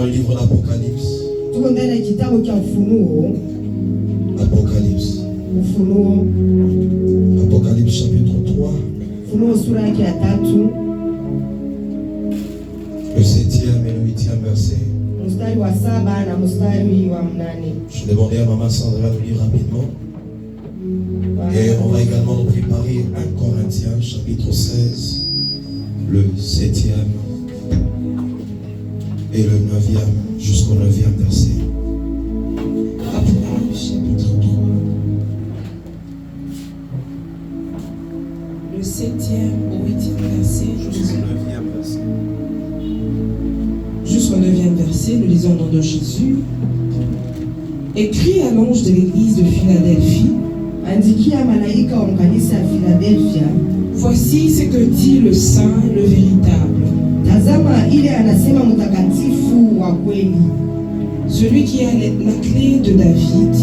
dans le livre d'Apocalypse. Apocalypse. Apocalypse chapitre 3. Le 7e et le 8e verset. Je demandais à Maman Sandra de lire rapidement. Et on va également nous préparer 1 Corinthiens chapitre 16, le 7e et le 9e jusqu'au 9e verset. Apocalypse chapitre 3, le 7e au 8e verset jusqu'au 9e verset. Jusqu'au 9e verset, nous lisons au nom de Jésus. Écrit à l'ange de l'église de Philadelphie, voici ce que dit le Saint, le véritable, celui qui a la clé de David,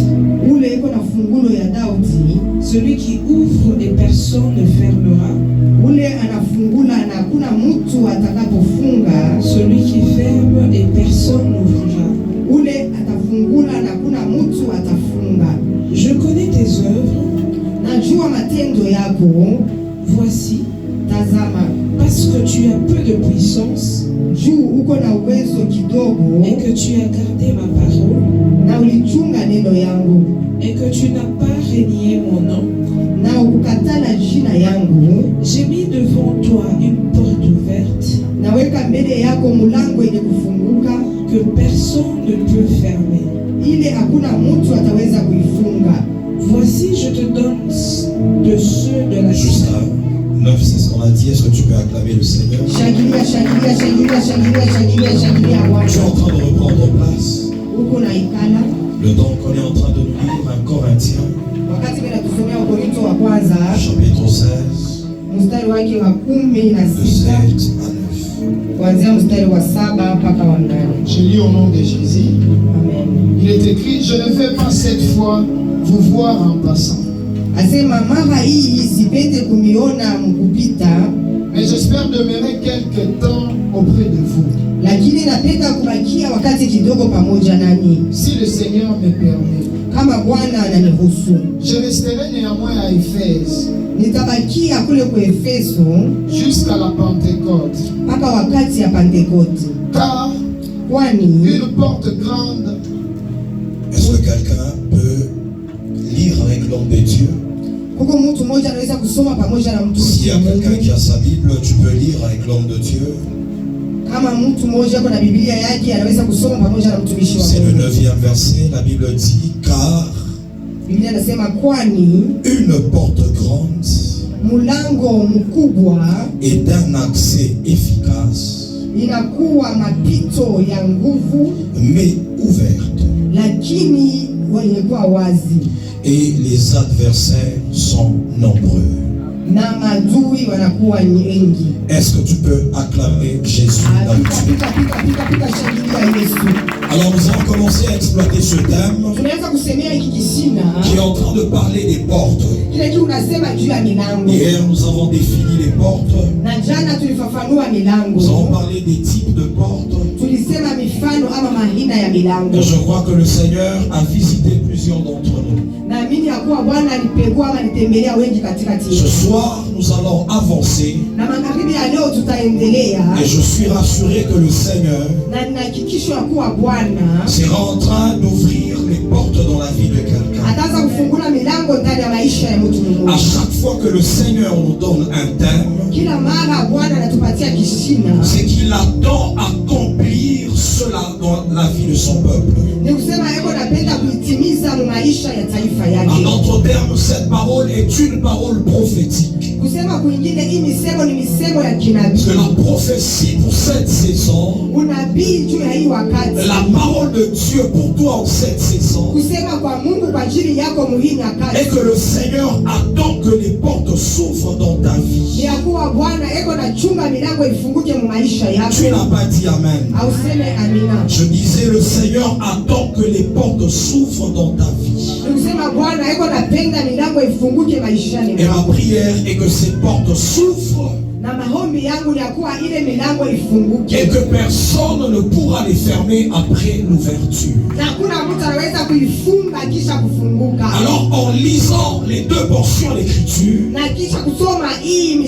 celui qui ouvre et personne ne fermera, celui qui ferme et personne n'ouvrira. Je connais tes œuvres. Voici, parce que tu as peu de puissance et que tu as gardé ma parole et que tu n'as pas renié mon nom, j'ai mis devant toi une porte ouverte que personne ne peut fermer. Voici, je te donne de ceux de la Jusqu'à 9, c'est ce qu'on a dit. Est-ce que tu peux acclamer le Seigneur? Tu es en train de reprendre place. Le temps qu'on est en train de nous lire 1 Corinthiens chapitre 16 de 7 à 9. Je lis au nom de Jésus. Il est écrit, je ne vais pas cette fois vous voir en passant, mais j'espère demeurer quelque temps auprès de vous, si le Seigneur me permet. Je resterai néanmoins à Éphèse jusqu'à la Pentecôte, car une porte grande. Est-ce que quelqu'un peut lire avec l'homme de Dieu? S'il y a quelqu'un qui a sa Bible, tu peux lire avec l'homme de Dieu. C'est le 9e verset. La Bible dit, car une porte grande et d'un accès efficace, mais ouverte, et les adversaires sont nombreux. Est-ce que tu peux acclamer Jésus dans le Dieu? Alors nous allons commencer à exploiter ce thème qui est en train de parler des portes. Hier nous avons défini les portes. Nous avons parlé des types de portes. Je crois que le Seigneur a visité plusieurs d'entre nous. Ce soir, nous allons avancer. Et je suis rassuré que le Seigneur sera en train d'ouvrir les portes dans la vie de quelqu'un. À chaque fois que le Seigneur nous donne un thème, c'est qu'il attend accomplir cela dans la vie de son peuple. En d'autres termes, cette parole est une parole prophétique. Parce que la prophétie pour cette saison, la parole de Dieu pour toi en cette saison, est que le Seigneur attend que les portes s'ouvrent dans ta vie. Tu n'as pas dit Amen. Je disais, le Seigneur attend que les portes s'ouvrent dans ta vie. Et ma prière est que ces portes s'ouvrent na maombi yangu ni kuwa ile milango ifunguke, et que personne ne pourra les fermer après l'ouverture. na hakuna mtu anaweza kuifunga kisha kufunguka. Alors en lisant les deux portions d'écriture, Na kisha kusoma hii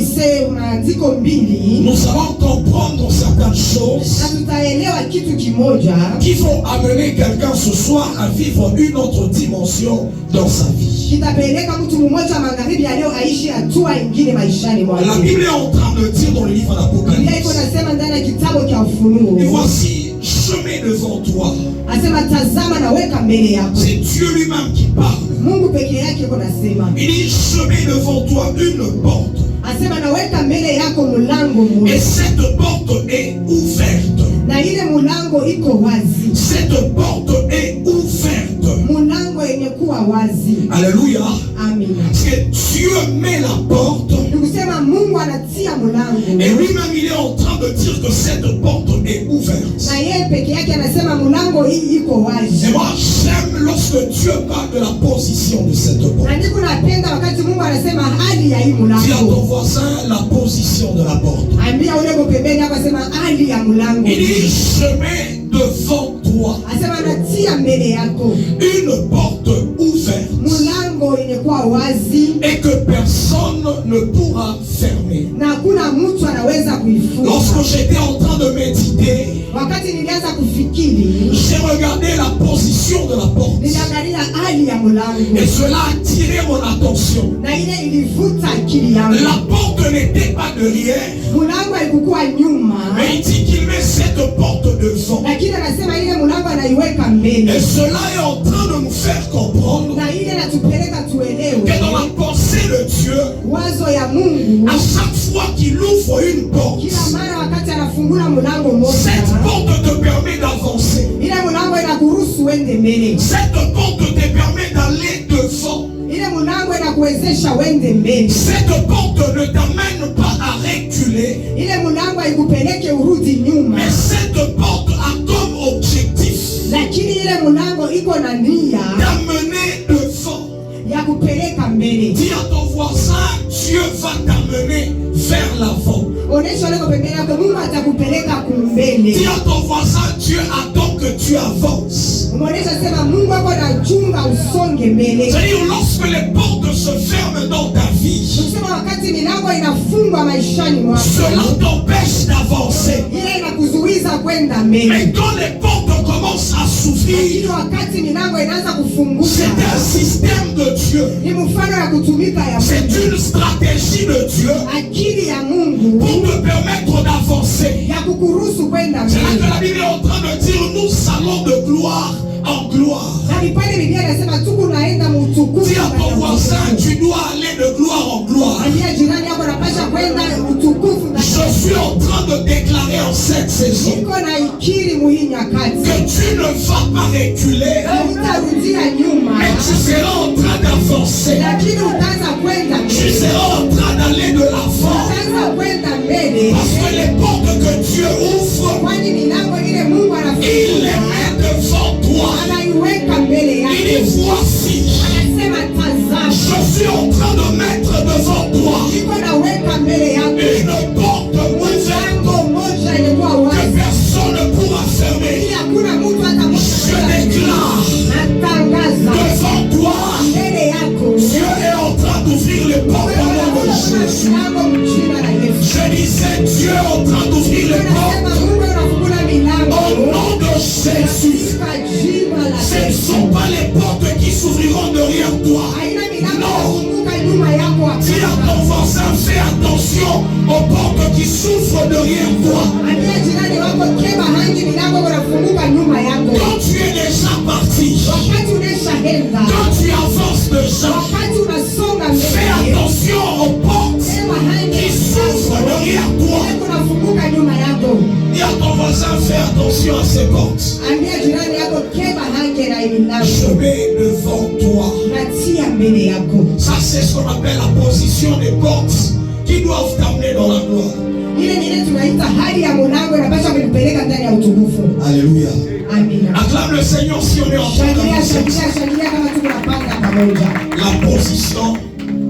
maandiko mbili, nous allons comprendre certaines choses na tutaelewa kitu kimoja qui vont amener quelqu'un ce soir à vivre une autre dimension dans sa vie. kitapeleka mtu mmoja magharibi ya leo aishi hatua ingine maishani mwake. La Bible est en train de dire dans le livre Biblia iko d'Apocalypse, nasema ndani ya kitabu cha Ufunuo, et voici, je mets devant toi. asema tazama naweka mbele yako. C'est Dieu lui-même qui parle. Mungu peke yake iko nasema, Il dit, je mets devant toi une porte. asema naweka mbele yako mlango Et mmoja, cette porte est ouverte. na ile mlango iko wazi. Cette porte est ouverte. Mlango yenye kuwa wazi. Alléluia. Amina. Parce que Dieu met la porte. Nikusema Mungu anatia mlango, Et lui-même, il est en train de dire que cette porte est ouverte. na yeye peke yake anasema mlango hii iko wazi. Et moi, j'aime lorsque Dieu parle de la position de cette porte. Na niko napenda wakati Mungu anasema hali ya hii Dis à ton mlango. voisin la position de la porte. Ambia ule uko pembeni hapo, asema hali ya mlango. Il dit, je mets devant toi Asema anatia mbele yako une porte ouverte mlango yenye kuwa wazi, et que personne ne pourra fermer. na hakuna mtu anaweza kuifunga. Lorsque j'étais en train de méditer, Wakati nilianza kufikiri, j'ai regardé la position de la porte. niliangalia hali ya mlango, Et cela a attiré mon attention. na ile ilivuta akili yangu. La porte n'était pas derrière, Mlango haikukuwa nyuma, mais il dit qu'il met cette porte devant. lakini anasema ile mlango anaiweka mbele, Et cela est en train de nous faire comprendre na ile natupeleka tuelewe que dans la pensée de Dieu, wazo ya Mungu. à chaque fois qu'il ouvre une porte, Kila mara wakati anafungula mlango cette mmoja, porte te permet d'avancer. ile mlango inakuruhusu uende mbele, Cette porte te permet d'aller devant. ile mlango inakuwezesha uende mbele, Cette porte ne t'amène pas à reculer, ile mlango haikupeleke urudi nyuma, mais cette porte a comme objectif lakini ile mlango iko na nia d'amener devant. ya kupeleka mbele. Dis à ton voisin, Dieu va t'amener vers l'avant. Onesha leo pembeni yako, Mungu atakupeleka kumbele. Dis à ton voisin, Dieu attend que tu avances. Umeonesha sema Mungu wako anachunga usonge mbele. C'est-à-dire, lorsque les portes se ferment dans ta vie, Ukisema wakati milango inafungwa maishani mwako, cela t'empêche d'avancer. ile inakuzuiza kwenda mbele. Mais quand les portes commencent à s'ouvrir, Lakini wakati milango inaanza kufunguka, c'est un système de Dieu. ni mfano ya kutumika ya C'est Mungu, une stratégie de Dieu akili ya Mungu pour te permettre d'avancer. ya kukuruhusu kwenda C'est là que mbele. la Bible est en train de dire, nous allons de gloire en gloire. Na pale Biblia inasema tuko naenda mutukufu. Dis à ton voisin, tu dois aller de gloire en gloire. Ambia jirani yako napasha kwenda utukufu na Je suis en train de déclarer en cette saison niko na ikiri muhii nyakati. que tu ne vas pas reculer, Hautarudia nyuma, mais tu seras en train d'avancer. lakini utaanza kwenda Tu mbele. seras en train d'aller de l'avant. Utaanza kwenda mbele, Parce que les portes que Dieu ouvre, kwani milango ile Mungu il les anafungua met devant toi. anaiweka mbele Il yako. dit, voici, Anasema tazama, je suis en train de mettre devant toi niko naweka mbele yako une porte ouverte mlango mmoja ilikuwa que wazi, personne ne pourra fermer. ili hakuna mtu hata Je mmoja. déclare Natangaza devant toi, mbele yako Dieu est en train d'ouvrir les portes au nom de Jésus. mlango mjina la Yesu. Je disais, Dieu est en train d'ouvrir les portes Anasema Mungu anafungula milango au nom de Jésus. katika jina la Ce ne Yesu. sont pas les portes qui s'ouvriront derrière toi. Haina milango inafunguka nyuma yako. Dis à ton voisin, fais attention aux portes qui s'ouvrent derrière toi. Ambia jirani wako kema hangi milango inafunguka nyuma yako. Quand tu es déjà parti, Wakati uneshaenda, quand tu avances déjà, wakati unasonga fais mbele, attention aux portes kema hangi qui s'ouvrent derrière toi. inafunguka nyuma yako. Dis à ton voisin, fais attention à ces portes. Ambia jirani yako kema hangi na milango Je mets devant toi. natia mbele yako. Ça, c'est ce qu'on appelle la position des portes qui doivent t'amener dans la gloire. Ile ni ile tunaita hali ya mlango inapaswa kunipeleka ndani ya utukufu. Alléluia. Amina. Acclame le Seigneur si on est en train Shangilia, d'avancer. shangilia, shangilia kama tunapanda pamoja. La position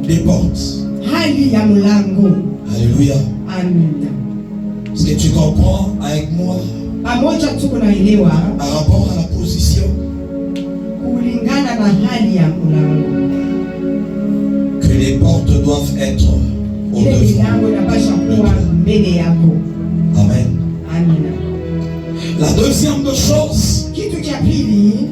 des portes. Hali ya mlango. Alléluia. Amina. Est-ce que tu comprends avec moi Pamoja tuko naelewa par rapport à la position kulingana na hali ya mlango. que les portes doivent être au Ile devant. milango inapaswa kuwa mbele yako. Amen. Amina. La deuxième chose, Kitu cha pili,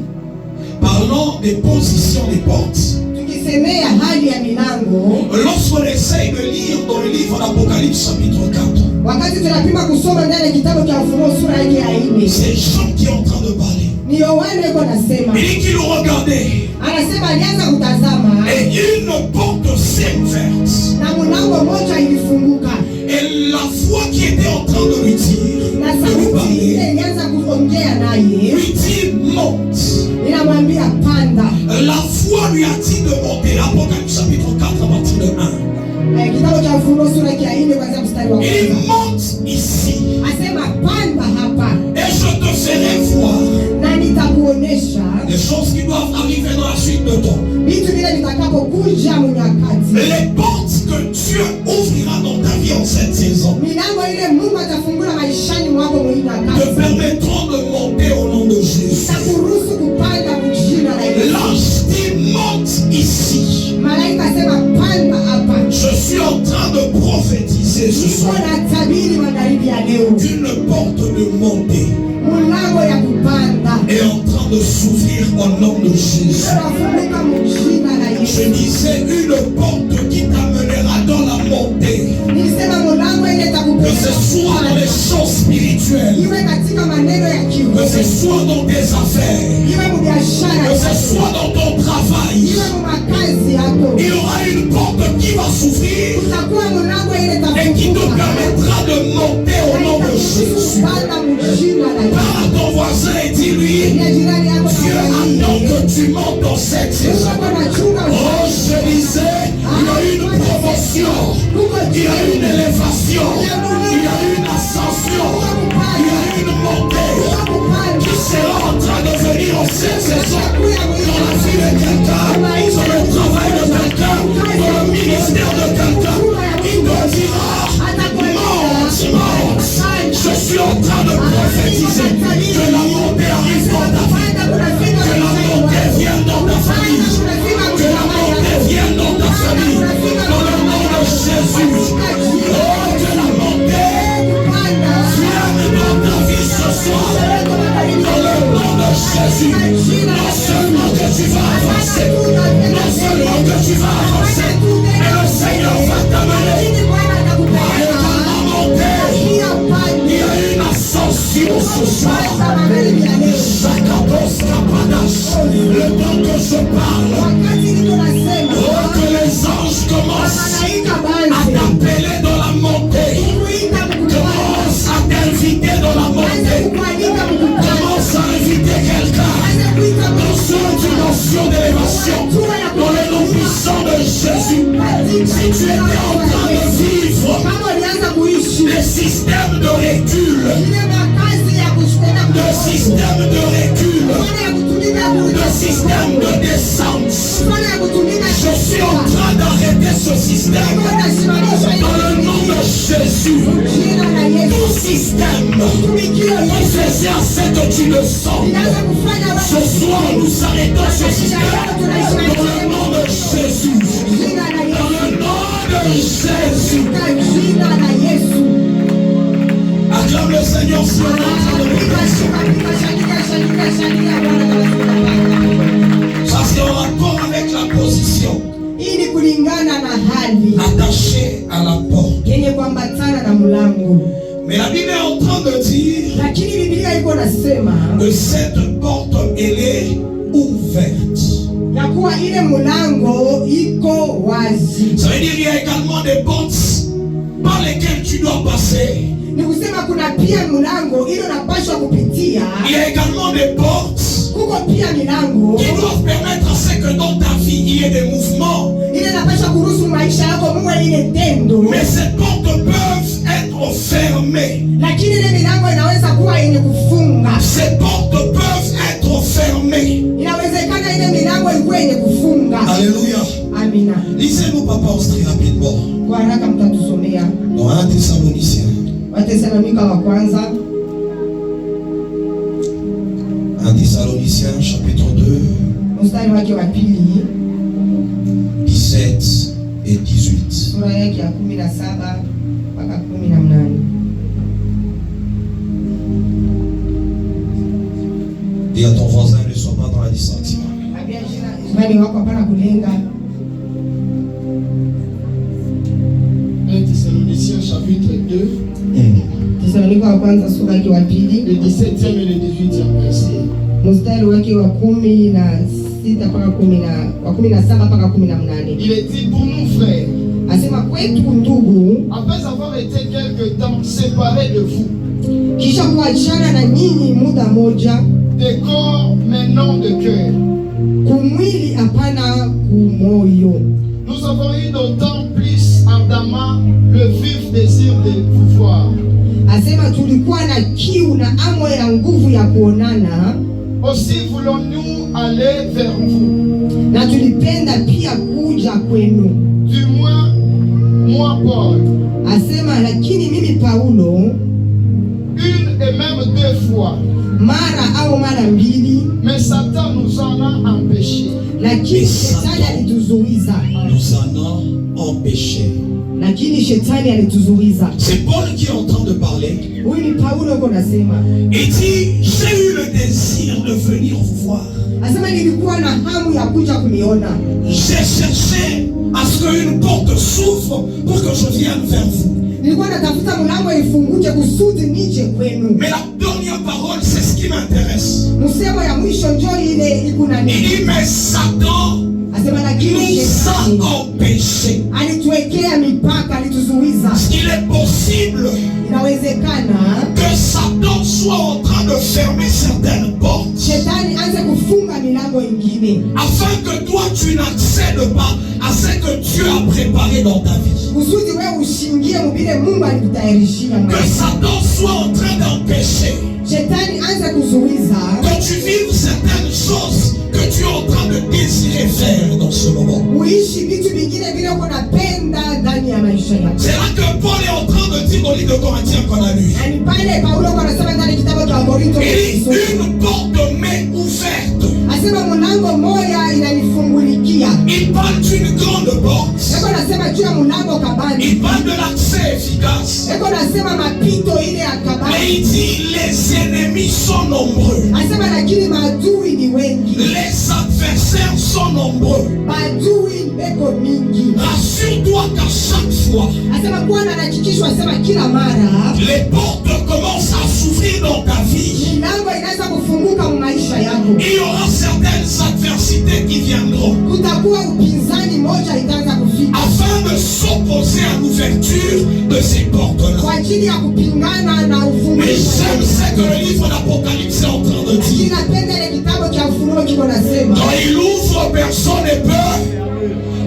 parlons des positions des portes. tukisemea hali ya milango, Lorsqu'on essaye de lire dans le livre d'Apocalypse chapitre 4, wakati tunapima kusoma ndani ya kitabu cha Ufunuo sura yake ya 4, c'est Jean qui est en train de parler. ni Yohana yuko nasema, Il dit qu'il regardait anasema alianza kutazama et une porte s'est ouverte. na mlango mmoja ilifunguka Et la voix qui était en train de lui dire, na de lui sauti ile parler, ilianza kuongea naye, lui dit monte. inamwambia panda. La voix lui a dit de monter. Apocalypse chapitre 4 à partir de 1. Kitabu cha Ufunuo sura yake ya 4 kuanzia mstari wa Il kwanza. monte ici Asema panda hapa et je te ferai voir na nitakuonesha des choses qui doivent arriver dans la suite de temps. vitu vile vitakapokuja mnyakati. Les portes que Dieu ouvrira dans ta vie en cette saison Milango ile Mungu atafungula maishani mwako te mnyakati, permettront de monter au nom de Jésus. takuruhusu kupanda mjina la Yesu. L'ange dit monte ici. Malaika asema panda hapa. Je suis en train de prophétiser ce Niko soir na tabiri magharibi ya leo, qu'une porte de montée mlango ya kupanda est en train de s'ouvrir au nom de Jésus. unafunguka mjina la Je Yesu. disais une porte qui t'amènera dans la montée. Nilisema mlango ile Que itakupeleka ce soit dans les choses spirituelles, iwe katika maneno ya que kiroho, ce soit dans tes affaires, iwe mubiashara que ce yako, soit dans ton travail, iwe mumakazi yako. il y aura une porte qui va s'ouvrir Utakuwa mlango ile et qui te itafunguka permettra de monter au nom de Jésus. kupanda mjina la Yesu. Parle à ton voisin et dis-lui, Ya jirani yako na Dieu attend mwambie, que tu montes dans cette saison. Mungu anachunga Oh, je disais, il y a une promotion, il y a une élévation, il y a une ascension, il y a une montée qui sera en train de venir en cette saison dans la vie de quelqu'un, dans le travail de quelqu'un, dans le ministère de quelqu'un. Il te dira, monte, monte. Je suis en train de prophétiser que la montée arrive dans ta vie, que la montée vienne dans ta famille, que la montée vienne dans ta famille, dans le nom de Jésus. Oh, que la montée vienne dans ta vie ce soir, dans le nom de Jésus. Non seulement que tu vas avancer, non seulement que tu vas avancer, mais le Seigneur va t'amener à la montée. Il y a une ascension ce soir. Jacques Capadash, le temps que je parle, oh, que les anges commencent à t'appeler dans la montée, commence à t'inviter dans la montée, commence à inviter quelqu'un dans cette dimension d'élévation, dans le nom puissant de Jésus. Si tu étais en train de vivre des systèmes de recul, de systèmes de recul, de systèmes de descente, je suis en train d'arrêter ce système dans le nom de Jésus. Tout système qui faisait à ce que tu le sens, ce soir nous arrêtons ce système dans le nom de Jésus. Dans le nom de Jésus. Acclame le Seigneur sur notre ça c'est en rapport avec la position ili kulingana na hali attachée à la porte. yenye kuambatana na mlango. Mais la Bible est en train de dire Lakini Biblia iko nasema que cette porte elle est ouverte. ya kuwa ile mlango iko wazi. Ça veut dire qu'il y a également des portes par lesquelles tu dois passer. Ni kusema kuna pia mlango ile unapaswa kupitia. Il y a également des portes Kuko pia milango qui doivent permettre à ce que dans ta vie il y ait des mouvements. ile inapaswa kuruhusu maisha yako muwe ile tendo. Mais ces portes peuvent être fermées. Lakini ile milango inaweza kuwa yenye kufunga. Ces portes peuvent être fermées. Inawezekana ile milango ikuwe yenye kufunga. Alléluia. Amina. Lisez-nous Papa Austrie rapidement. Kwa haraka mtatusomea. Watesalonika wa kwanza 1 Thessaloniciens chapitre 2, mstari wake wa pili 17 et 18. sura yake ya 17 mpaka 18. Dis à ton voisin, ne sois pas dans la dissentiment. Ambia jirani wako hapana kulenga. 1 Thessaloniciens chapitre 2, Tesalonika wa kwanza sura yake wa pili le 17e et le 18e verset. mstari wake wa 16 mpaka 17 mpaka 18. Il est dit pour nous frères, Asema kwetu ndugu, après avoir été quelque temps séparés de vous, kisha kuachana na nyinyi muda moja, des corps mais non de cœur, kumwili hapana kumoyo. nous avons eu d'autant plus ardemment le vif désir de vous voir. Asema tulikuwa na kiu na amo ya nguvu ya kuonana, Aussi voulons-nous aller vers vous. na tulipenda pia kuja kwenu. Du moins, moi Paul, Asema lakini mimi Paulo, une et même deux fois, mara au mara mbili, mais Satan nous en a empêchés. lakini shetani alituzuiza. Nous en a empêché. Lakini shetani alituzuiza. C'est Paul qui est en train de parler. Huyu ni Paulo yuko nasema. Il dit, j'ai eu le désir de venir vous voir. Asema nilikuwa na hamu ya kuja kuniona. J'ai cherché à ce qu'une porte s'ouvre pour que je vienne vers vous. Nilikuwa natafuta mlango ifunguke kusudi nije kwenu. Mais la dernière parole, c'est ce qui m'intéresse. Msemo ya mwisho njoo ile ikuna Il nini? dit, mais Satan Asema lakini nous shetani a empêchés. alituwekea mipaka, alituzuiza. Il est possible Inawezekana que Satan soit en train de fermer certaines portes shetani anze kufunga milango ingine afin que toi tu n'accèdes pas à ce que Dieu a préparé dans ta vie. kusudi wewe ushingie mubile Mungu alikutayarishia. Que Satan soit en train d'empêcher Shetani anze kuzuiza que tu vives certaines choses que tu es en train de désirer faire dans ce moment. uishi vitu vingine vile uko napenda ndani ya maisha yako. C'est là que Paul est en train de dire au livre de Corinthiens qu'on a lu. Na ni pale Paulo anasema ndani kitabu cha Wakorintho, Il dit une porte m'est ouverte. asema mlango moja inanifungulikia. Il parle d'une grande porte. Eko nasema juu ya mlango kabani. Il parle de l'accès efficace. Eko nasema mapito ile ya Mais kabani. il dit les ennemis sont nombreux. Asema lakini maadui ni wengi. Les adversaires sont nombreux. Maadui beko mingi. Rassure-toi qu'à chaque fois, Asema Bwana anahakikishwa, asema kila mara les portes commencent à s'ouvrir dans ta vie. milango inaweza kufunguka mu maisha yako. Il y aura certaines adversités qui viendront Kutakuwa upinzani moja itaanza kufika afin de s'opposer à l'ouverture de ces portes-là. kwa ajili ya kupingana na Mais ufunguzi. j'aime ce que le livre d'Apocalypse est en train de Lakini dire. napenda ile kitabu cha Ufunuo kiko nasema, Quand il ouvre, personne n'est peur.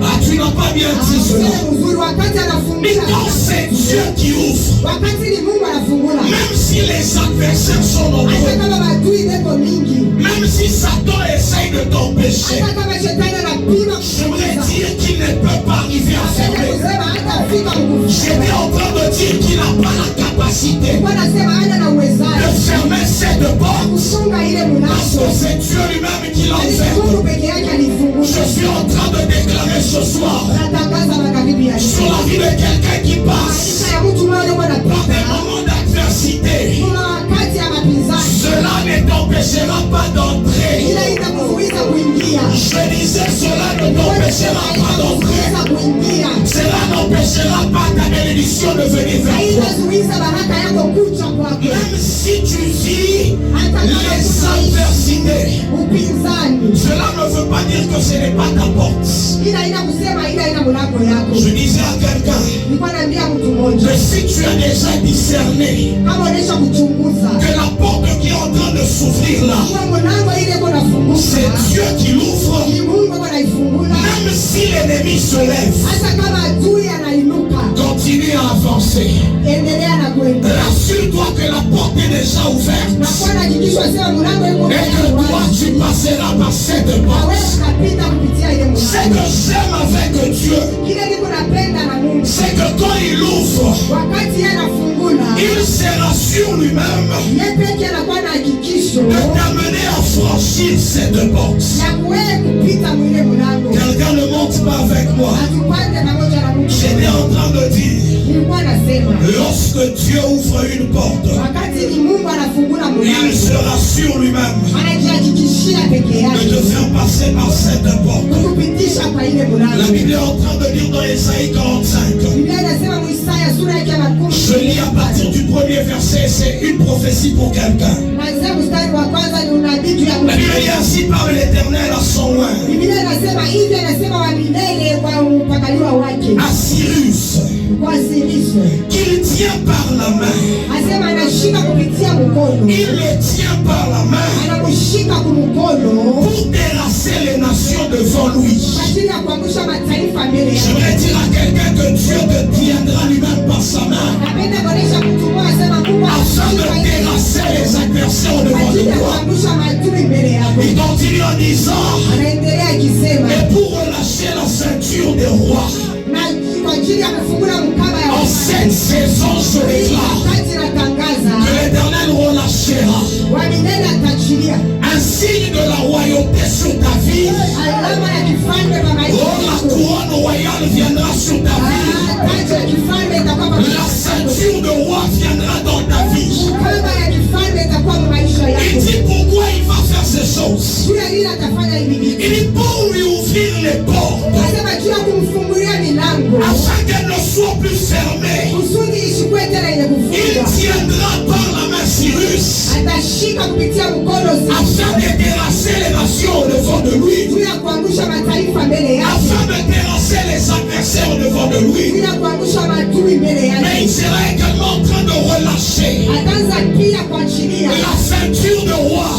Ah, tu n'as pas bien dit cela. asema mzuri wakati Mais anafungula, quand c'est Dieu qui ouvre, wakati ni Mungu anafungula, même si les adversaires sont hata nombreux, kama maadui beko mingi, même si Satan essaye de t'empêcher, hata kama shetani anapima j'aimerais kukuza, dire qu'il ne peut pas arriver à apende fermer. kusema hata fika J'étais kukufunga. en train de dire qu'il n'a pas la capacité Kwa nasema hana na de uwezaji fermer cette porte kufunga ile parce mlango. que c'est Dieu lui-même qui Ni l'enferme. Mungu peke yake alifungua. Je suis en train de déclarer ce soir Natangaza magharibi ya sur la vie de quelqu'un qui passe maisha ya mtu mmoja kwa par des napita. moments d'adversité. Kuna wakati ya mapinzani Cela ne t'empêchera pas d'entrer. ila itakuzuiza kuingia. Je disais, cela ne t'empêchera pas d'entrer. Itakuzuiza kuingia. Cela n'empêchera pas ta bénédiction de venir vers toi. Haitazuiza baraka yako kuja kwako. Même si tu vis Hata kama les kuna adversités, upinzani, cela ne veut pas dire que ce n'est pas ta porte. ila ina kusema ila ina mlango yako. Je disais à quelqu'un Nilikuwa naambia mtu mmoja, que si tu as déjà discerné kama unaisha kuchunguza que la porte qui est en train de s'ouvrir là, kwa mlango ile iko nafunguka, c'est Dieu qui l'ouvre, ni Mungu iko naifungula. même si l'ennemi se lève, hata kama adui anainuka, continue à avancer. endelea na kwenda. Rassure-toi que la porte est déjà ouverte. Na kwa hakikisho sema mlango uko Et que toi, tu passeras par cette porte. unapita kupitia ile mlango. C'est que j'aime avec Dieu. Kile niko napenda na Mungu. C'est que quand il ouvre, Wakati yeye anafungula, il se rassure lui-même yeye pekee anakuwa na hakikisho de t'amener à franchir cette porte. ya kuwewe kupita mwile mlango. Quelqu'un ne monte pas avec moi. Atupande pamoja na Mungu. J'étais en train de dire, Nilikuwa nasema lorsque Dieu ouvre une porte, wakati ni Mungu anafungula il mlango, se rassure lui-même anajihakikishia peke de yake te faire passer par cette porte. kukupitisha kwa ile La mlango. Bible est en train de dire dans Isaïe 45. Biblia inasema Isaya sura yake ya 10. Je lis à partir du premier verset, c'est une prophétie pour quelqu'un. Kuanzia mstari wa kwanza ni unabii juu ya La Bible dit ainsi parle l'Éternel à son oin, Biblia inasema hivi, anasema wa milele kwa mpakaliwa wake à Cyrus, kwa Siriso, qu'il tient par la main. asema anashika kupitia mkono, Il le tient par la main anakushika kumkono pour terrasser les nations devant lui. kwa ajili ya kuangusha mataifa mbele yake. J'aimerais dire à quelqu'un que Dieu te tiendra lui-même par sa main Napenda kuonesha mtu mmoja, asema Mungu afin de anashika ile terrasser les adversaires kwa devant ajili ya toi. kuangusha maadui mbele yako. Il continue en disant, Anaendelea akisema et pour relâcher la ceinture des rois, na kwa ajili ya kufungula mkaba ya en cette saison je déclare wakati natangaza que l'Éternel relâchera wa milele atachilia un signe de la royauté sur ta vie. alama ya kifalme kwa maisha Oh, la yako. couronne royale viendra sur ta vie. Taji ya kifalme itakuwa kwa maisha La yako. ceinture de roi viendra dans ta vie. Mkaba ya kifalme itakuwa kwa maisha Il yako. dit pourquoi il va faire ces choses. Juu ya nini atafanya hivi vitu? Il dit pour lui ouvrir les portes, Anasema juu ya kumfungulia milango afin qu'elle ne soit plus fermée. kusudi isikuwe tena yenye Il kufungwa. tiendra par la main Cyrus, Atashika kupitia mkono afin de terrasser les nations devant de lui, juu ya kuangusha mataifa mbele yake, afin de terrasser les adversaires devant de juu lui. ya kuangusha maadui mbele Mais yake. il sera également en train de relâcher Ataanza pia kuachilia la ceinture de roi,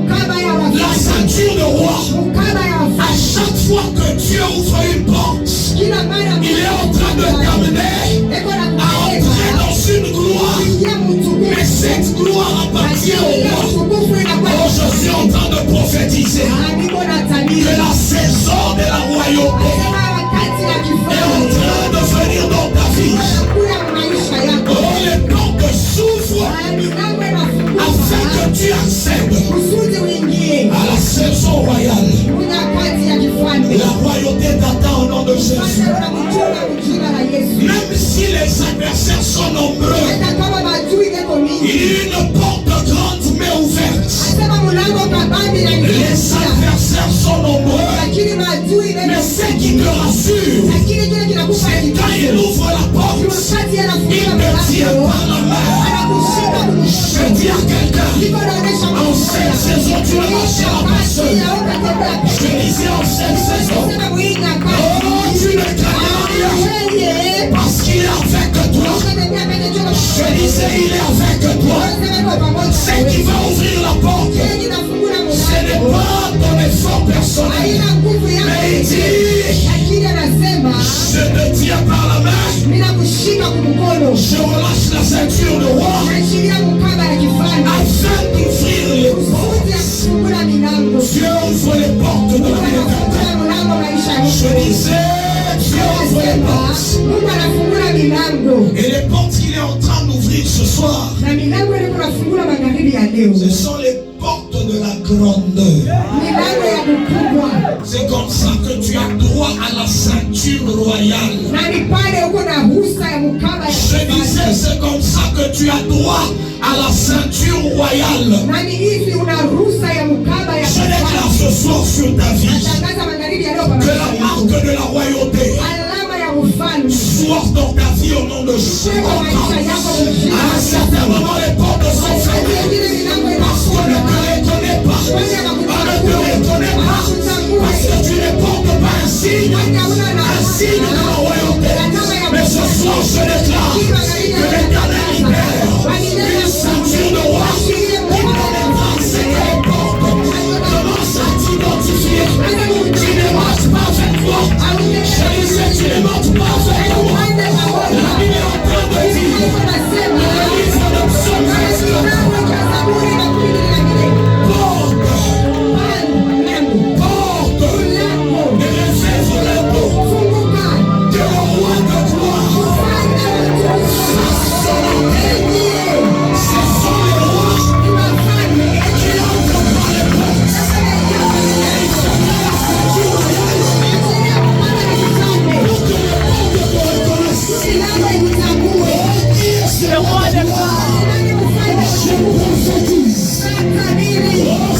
mkaba ya la wafalme, ceinture de roi. mkaba ya À wafalme. chaque fois que Dieu ouvre une porte, Kila mara il est en train de t'amener eko na à entrer dans une gloire. kuingia mtukufu. Mais cette gloire appartient au roi. Oh, je suis en train de prophétiser que la saison de la royauté est en train de venir dans ta vie. Oh, les portes s'ouvrent afin que tu accèdes à la saison royale. La royauté t'attend au nom de Jésus. Même si les adversaires sont nombreux, il y a une porte grande mais ouverte. Les adversaires sont nombreux, mais ce qui te rassure, c'est quand il ouvre la porte, il te tient par la main. Je dis à quelqu'un, en cette saison tu ne marcheras pas seul. Je disais en cette saison, oh, tu ne craindras rien parce qu'il est avec toi. Je disais, il est avec toi. C'est qui va ouvrir la porte. Ce n'est pas ton effort personnel, mais il dit, je te tiens par la main, je relâche la ceinture de roi afin d'ouvrir les portes. Dieu ouvre les portes de la vie de quelqu'un. Je disais, Dieu ouvre les portes. Et les portes qu'il est en train d'ouvrir ce soir, ce sont les portes de la grandeur. C'est comme ça que tu as droit à la ceinture royale. Je disais, c'est comme ça que tu as droit à la ceinture royale. Je déclare ce soir sur ta vie que la marque de la royauté soit dans ta vie au nom de Jésus. À un certain moment, les portes sont fermées parce qu'on ne te reconnaît pas. On ne te reconnaît pas parce que tu ne portes pas un signe de la royauté. Mais ce soir, je déclare que l'Éternel libère une ceinture de roi qui permettra de serrer les portes. Commence à t'identifier. Tu ne marches pas avec toi.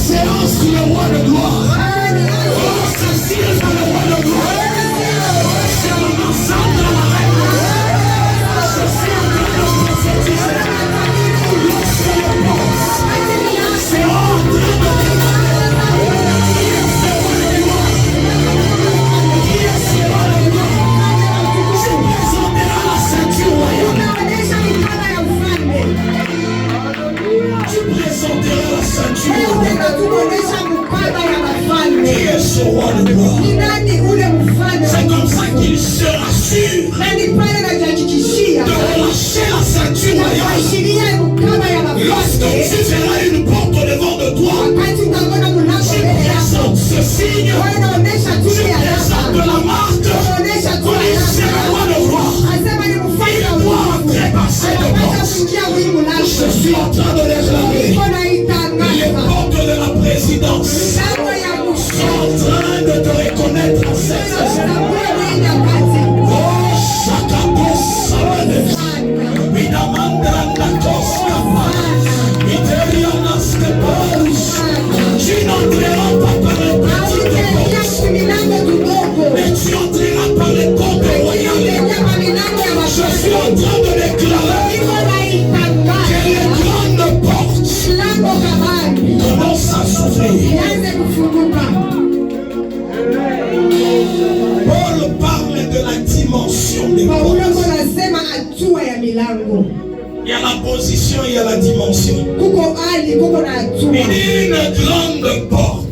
séance sur le roi de gloire. Oh, ceci est pour le roi de gloire. C'est mon ensemble dans la reine. Je suis en train de prophétiser. Lorsque le pense, c'est en train de qui est ce roi de gloire? C'est comme ça qu'il se rassure de relâcher la ceinture royale. Lorsque tu verras une porte devant de toi, tu présentes ce signe, tu présentes la marque, c'est le roi de gloire. Il doit entrer par cette porte. Je suis en train de déclarer les portes de la présidence sont en train de te reconnaître à cette saison. Oh, Chakabo Sabane, Minamandra Koskapa, Italianas Kepaus. Tu n'entreras pas par les petites portes, mais tu entreras par les portes royales. Je suis en train de déclarer que les grandes portes commencent à s'ouvrir. Paul parle de la dimension des portes. Il y a la position, il y a la dimension. Il dit une grande porte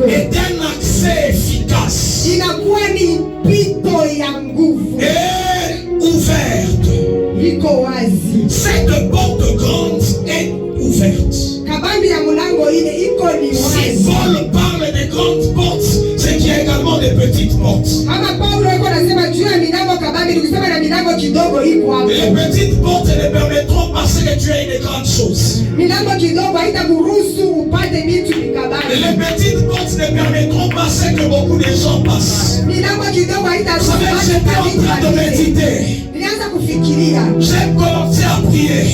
est un accès efficace et ouverte. Cette porte grande est ouverte. Si Paul parle des grandes portes, c'est qu'il y a également des petites portes. Les petites portes ne permettront pas que tu aies des grandes choses. Les petites portes ne permettront pas que beaucoup de gens passent. Vous savez, j'étais en train de méditer. J'ai commencé à prier.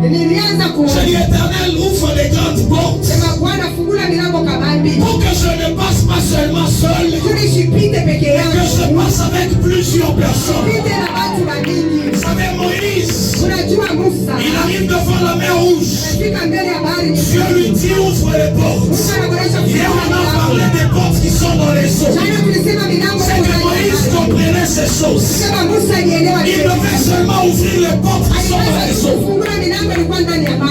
J'ai dit, Éternel, ouvre les grandes portes pour que je ne passe pas seulement seul, mais que je passe avec plusieurs personnes. Vous savez, Moïse, il arrive devant la mer Rouge. Dieu lui dit, ouvre les portes. Hier, on a parlé des portes qui sont dans les eaux. C'est que Moïse comprenait ces choses. Il devait seulement ouvrir les portes qui sont dans les eaux.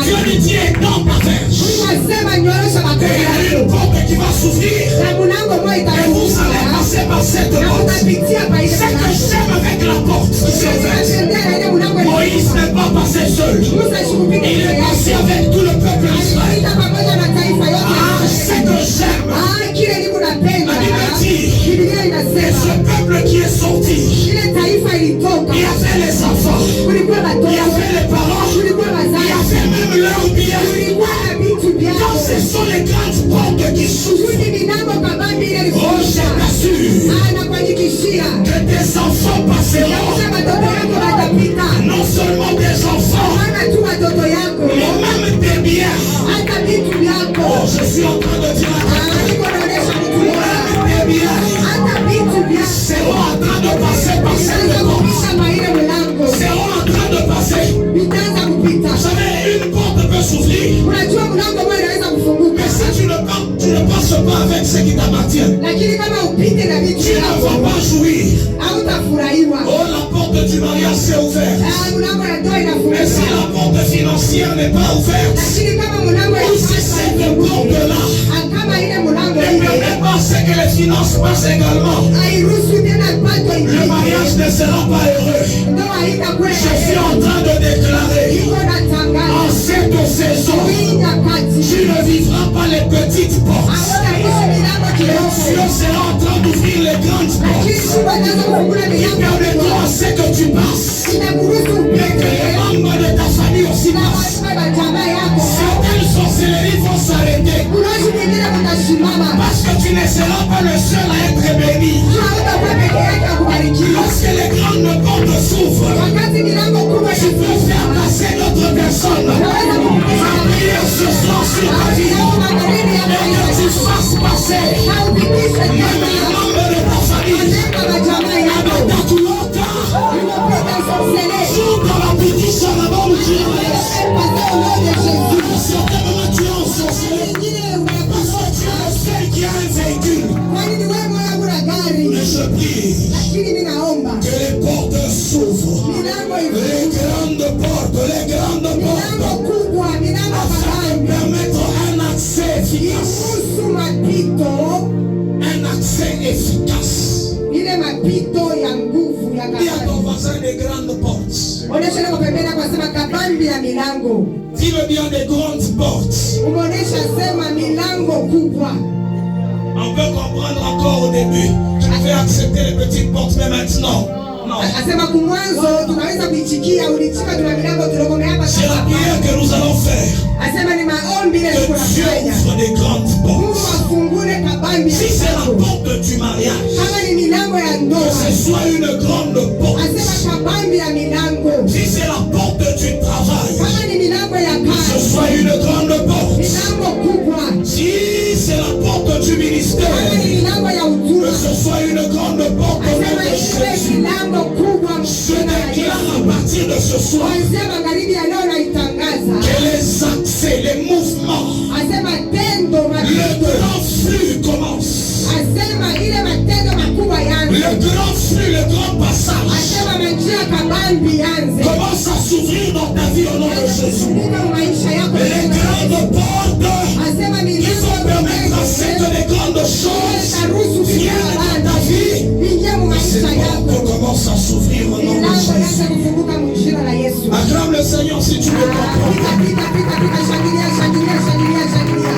Dieu lui dit, étends ta verge. Et il y a une porte qui va s'ouvrir. Et vous allez passer par cette porte. C'est que j'aime avec la porte qui s'est ouverte. Moïse n'est pas passé seul. Il est passé avec tout le peuple d'Israël. Ah, c'est que j'aime. La Bible dit, et ce peuple qui est sorti, il y avait les enfants, il y avait les parents, il y avait même leurs biens. Quand ce sont les grandes portes qui s'ouvrent, oh, je t'assure que tes enfants passeront. Non seulement des enfants, mais même des biens. Oh, je suis en train de dire même des biens seront en train de passer par cette porte. Seront en train de passer. Vous savez, une porte peut s'ouvrir. Mais si tu ne passes pas avec ce qui t'appartient, tu ne vas pas jouir. Oh, la porte du mariage s'est ouverte. Mais si la porte financière n'est pas ouverte, ou si cette porte-là ne permet pas ce que les finances passent également, le mariage ne sera pas heureux. Je suis en train de déclarer en cette saison, tu ne vivras pas les petites portes. Dieu sera en train d'ouvrir les grandes portes. Il permettra à ce que tu passes, mais que les membres de ta famille aussi passent. Certaines sorcelleries vont s'arrêter parce que tu ne seras pas le seul à être béni. Lorsque les grandes portes s'ouvrent, tu peux faire passer d'autres personnes. Va prier ce soir sur ta vie. efficace. Ihusu mapito, Un accès efficace. ile mapito ya nguvu ya Dis à ton kabambi. voisin des grandes portes. Onesha na pembeni kwa sema kabambi ya milango. Dis-le bien des grandes portes. Umeonesha sema milango kubwa. On peut comprendre encore au début. Tu devais accepter les petites portes, mais maintenant, non. Asema kumwanzo tunaweza kuichikia ulichika tuna milango tulogomea hapa C'est la sasa. prière que nous allons faire. Asema ni maombi ile Que Dieu tunafanya. ouvre des grandes Mungu portes. afungule kabambi. Si c'est la yako. porte du mariage, Kama ni milango ya que ndoa. ce soit une grande porte. Asema kabambi ya milango. Si c'est la porte du travail, Kama ni milango ya que ce kazi. soit une grande porte. Milango kubwa. Si c'est la porte du Kama ministère, ni milango ya que huduma. ce soit une grande porte au nom Asema de iwe Jésus. milango kubwa Je mjina la déclare Yesu. à partir de ce soir Kuanzia magharibi ya leo naitangaza. que les accès, les mouvements, Asema tendo le mapito. grand flux commence. Asema ile matendo makubwa yanze. Le grand flux, le grand passage Asema majia kabambi yanze. commence à s'ouvrir dans ta vie au nom de Jésus. Kufunguka maisha yako. Les grandes portes Asema qui milango vont permettre à ce que les grandes choses taruhusu viennent dans ta vie. ingia mu Ces maisha yako. portes commencent à s'ouvrir au nom de Milango Jésus. yanze kufunguka mjina la Yesu. Acclame le Seigneur si tu le comprends. Pika pika pika pika, shangilia shangilia shangilia shangilia.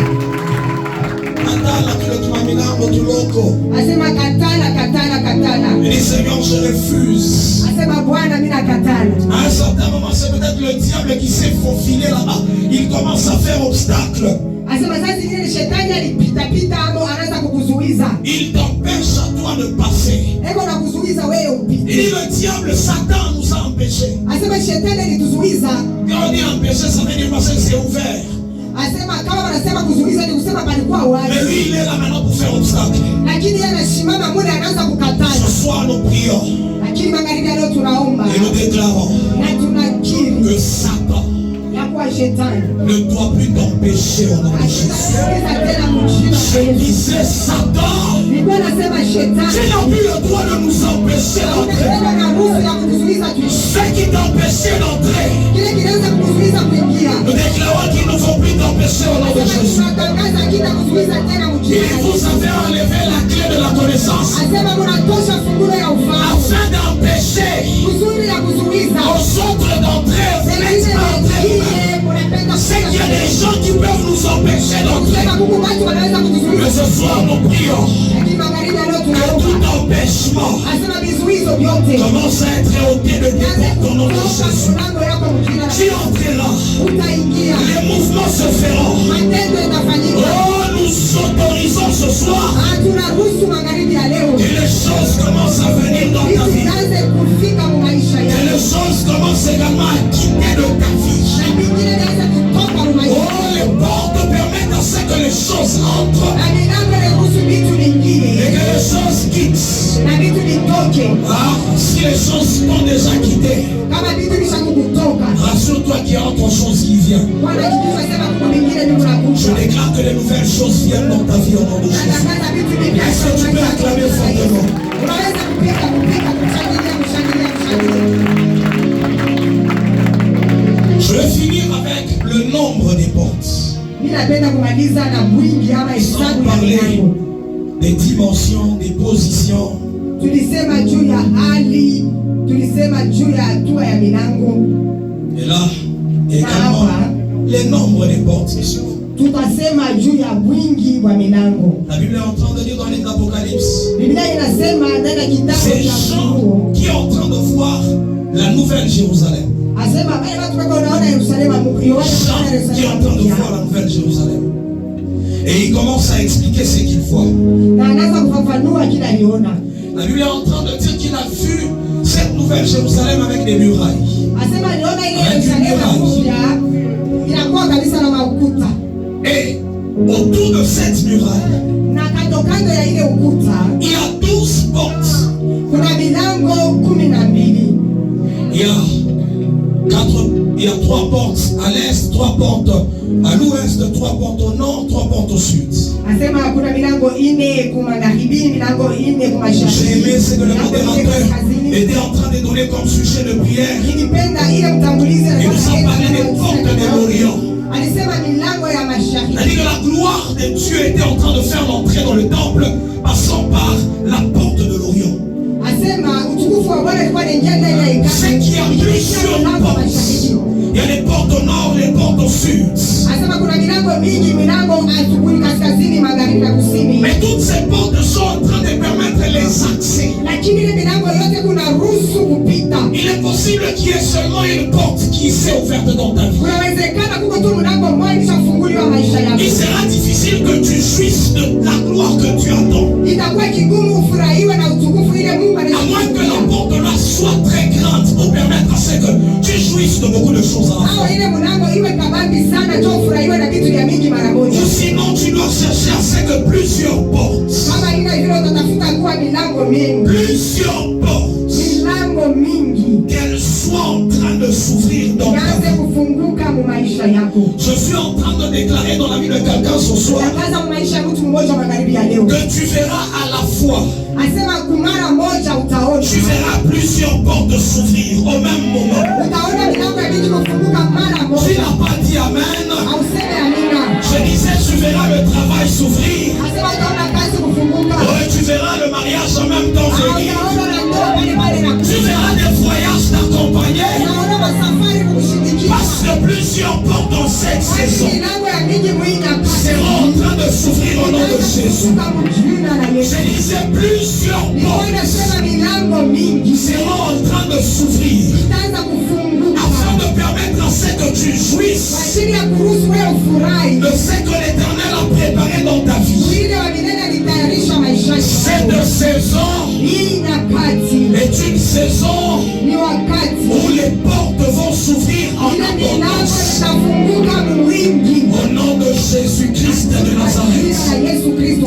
Katala kile tunamilango tuloko. Asema katala katala katala. Il dit Seigneur, je refuse. Asema Bwana mimi nakatala. À un certain moment, c'est peut-être le diable qui s'est faufilé là-bas. Il commence à faire obstacle. Asema sasa zingine shetani alipita pita hapo anaanza kukuzuiza. Il t'empêche à toi de passer. Eko na kuzuiza wewe Il upite. dit le diable, Satan nous a empêchés. Asema shetani alituzuiza. Quand on dit empêcher, ça veut dire parce que c'est ouvert. Asema kama wanasema kuzuiza ni kusema palikuwa Mais wazi. lui, il est là maintenant pour faire obstacle. Lakini yeye anasimama mule anaanza kukataza. Ce soir, nous prions Lakini magharibi ya leo tunaomba et nous déclarons na tunakiri que Satan ya kuwa shetani ne doit plus t'empêcher au nom de Jésus. atatuzuiza tena mjina la Je Yesu. disais Satan, Nilikuwa nasema tu shetani n'as plus le droit de nous empêcher d'entrer. unapewa na ruhusa ya kutuzuiza tuishi. Ce qui t'empêchait d'entrer, Kile kinaweza kutuzuiza kuingia. nous déclarons qu'ils ne vont plus t'empêcher au nom de Asema Jésus. tunatangaza kitakuzuiza tena Et mjina la vous Yesu. avez enlevé la clé de la connaissance Asema mnatosha fungulo ya ufahamu. afin d'empêcher Kuzuri ya kuzuiza. aux autres d'entrer. Vous n'êtes Wengine pas entrés wengine vous-même. mnapenda C'est qu'il y a des gens qui peuvent nous empêcher d'entrer. kusema kuku watu wanaweza Mais kutuzuiza. ce soir, nous prions Lakini magharibi ya leo que tunaomba. tout empêchement Asema vizuizo vyote. commence à être ôté de tes Vianze portes au nom de kutoka Jésus. mlango yako mjina la Tu entreras. utaingia. Les mouvements se feront. Matendo yatafanyika. Oh, nous autorisons ce soir Tunaruhusu magharibi ya leo. que les choses commencent à venir dans ta Vitu vie. vianze kufika mu maisha Que yako. les choses commencent également à quitter de ta vie. Na vingine vianze kutoka mu maisha Oh, yako. les portes permettent à ce que les choses entrent Na milango inaruhusu vitu et vingine. que les choses quittent. Na vitu vitoke. Ah, si les choses t'ont déjà quitté, Kama vitu vishakukutoka. rassure-toi qu'il y a autre chose qui vient. Bwana akikufa sema kuko vingine ni Je mnakufa. déclare que les nouvelles choses viennent dans ta vie au nom de Jésus. Natangaza vitu vipya. Est-ce que tu peux acclamer fortement? Unaweza kupika kushangilia kushangilia kushangilia. Je vais finir avec le nombre des portes. Mimi napenda kumaliza na mwingi ama Sans hesabu ya parler milango. des dimensions, des positions. Tulisema juu ya hali, tulisema juu ya hatua ya milango. Et là, également, les nombres des portes. Tukasema juu ya wingi wa milango. La Bible est en train de dire dans les Apocalypse, Biblia inasema ndani ya kitabu ces cha gens Ufunuo, qui sont en train de voir la nouvelle Jérusalem. asema wale watu wako wanaona Yerusalemu mpya, Yohana Gens anaona qui sont en Yerusalemu train de mpya. voir la nouvelle Jérusalem. Et il commence à expliquer ce qu'il voit. Na anaanza kufafanua kila aliona. La Bible est en train de dire qu'il a vu cette nouvelle Jérusalem avec des murailles. Asema aliona ile Yerusalemu mpya inakuwa kabisa na maukuta. Et autour de cette muraille, Na kando kando ya ile ukuta il y a 12 portes. kuna milango 12. Il y a 3 portes à l'est, 3 portes à l'ouest, 3 portes au nord, 3 portes au sud. Asema kuna milango 4 kwa magharibi, milango 4 kwa mashariki. J'ai aimé ce que le milango 4 modérateur kaskazini. était en train de donner comme sujet de prière. Nilipenda ile mtangulizi Il nous a anasema parlé des portes de l'Orient. C'est-à-dire que la gloire de Dieu était en train de faire l'entrée dans le temple, passant par la porte de l'Orient. C'est qu'il y a plusieurs portes. Il y a les portes au nord, les portes au sud. Mais toutes ces portes sont en train de permettre les accès. Il est possible qu'il y ait seulement une porte qui s'est ouverte dans ta vie. Il sera difficile que tu jouisses de la gloire que tu attends. À moins que la porte là soit très grande pour permettre à ce que tu jouisses de beaucoup de choses à la fois. Ou sinon tu dois chercher à ce que plusieurs portes. Plusieurs portes. Qu'elles soient en train de s'ouvrir dans ta vie. Je suis en train de déclarer dans la vie de quelqu'un ce soir que tu verras à la fois. Tu verras plusieurs portes s'ouvrir au même moment. Tu n'as pas dit amen. Je disais, tu verras le travail s'ouvrir. Tu verras le mariage en même temps venir. Tu verras des voyages t'accompagner. Parce que plusieurs portes dans cette saison seront en train de s'ouvrir au nom de Jésus. Je disais, plusieurs portes seront en train de s'ouvrir afin de permettre à ce que tu jouisses de ce que l'Éternel a préparé dans ta vie. Cette saison est une saison où les portes vont s'ouvrir en abondance. Au nom de Jésus-Christ de Nazareth.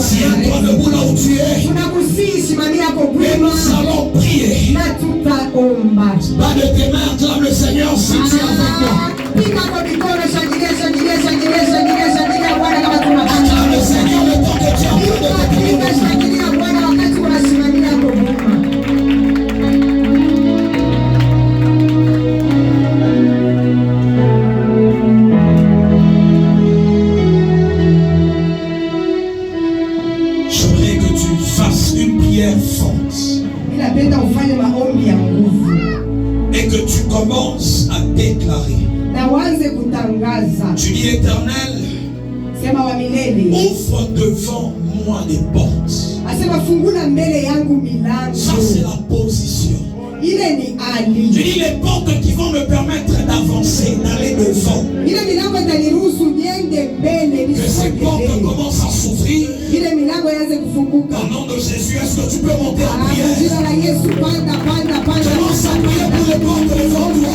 Tiens-toi debout là où tu es. Et nous allons prier. Pas de tes mains, acclame le Seigneur si tu es avec moi. Acclame le Seigneur le temps que tu es en train de prier. J'aimerais que tu fasses une prière forte. Et que tu commences à déclarer. Tu dis, Éternel, ouvre devant moi des portes. Ça c'est la position. Tu dis les portes qui vont me permettre d'avancer, d'aller devant. Que ces portes commencent à s'ouvrir. Au nom de Jésus, est-ce que tu peux monter en prière? Commence à prier pour les portes devant toi.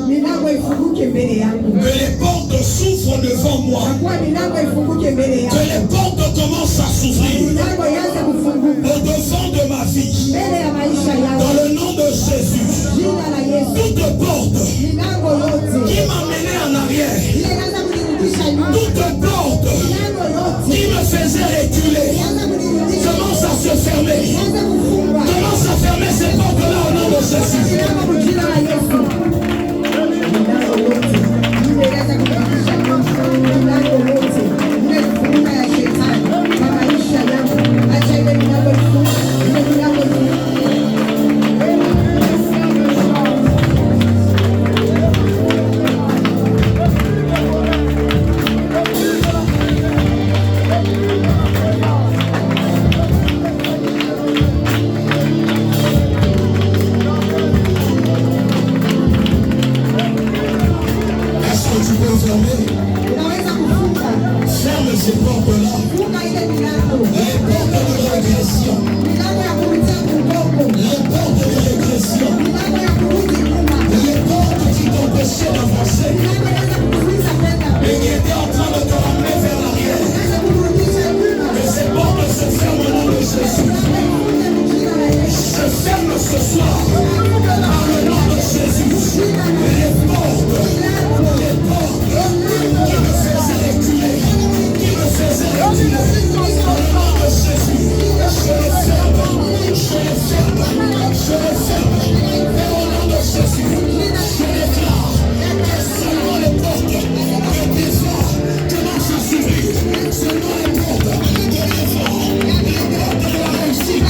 milango ifunguke mbele yangu, Que les portes s'ouvrent devant moi. nakuwa milango ifunguke mbele Que yangu, les portes commencent à s'ouvrir milango ianze kufunguka au-devant de ma vie. mbele ya maisha yangu, Dans le nom de Jésus. jina la Yesu. Toute porte Milango yote qui m'a mené en arrière. ile inaanza kunirudisha nyuma, Toute porte milango yote qui me faisait reculer. inaanza kunirudisha, Commence à se fermer. inaanza kufungwa, Commence à fermer ces portes-là au nom de Jésus. milango kwa jina la Yesu. Milango yote ile inaanza kunirudisha nyuma, milango yote ile kufunga ya shetani kwa maisha yangu, acha ile milango ifungue, ile milango ifungue. Est-ce que tu peux fermer? Unaweza kufunga, Ferme ces portes-là. funga ile milango, Les portes de régression. milango ya kurudia mgongo, Les portes de régression. milango ya kurudi nyuma, Les portes qui t'empêchaient d'avancer. milango inaweza kukuzuiza kwenda Et mbele, qui étaient en train de te ramener vers l'arrière. inaweza kurudisha nyuma. Que ces portes se ferment au nom de Jésus. Je ferme ce soir par le nom de Jésus. Les portes qui me faisaient reculer, qui me faisaient reculer. Au nom de Jésus, je les ferme, je les ferme, je les ferme. Et au nom de Jésus, je déclare que seulement les portes de devant commencent à s'ouvrir. Seulement les portes de devant, les portes de la réussite.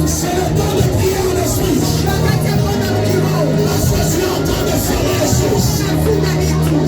C'est le temps de prier en esprit. Parce que tu es en train de fermer les choses.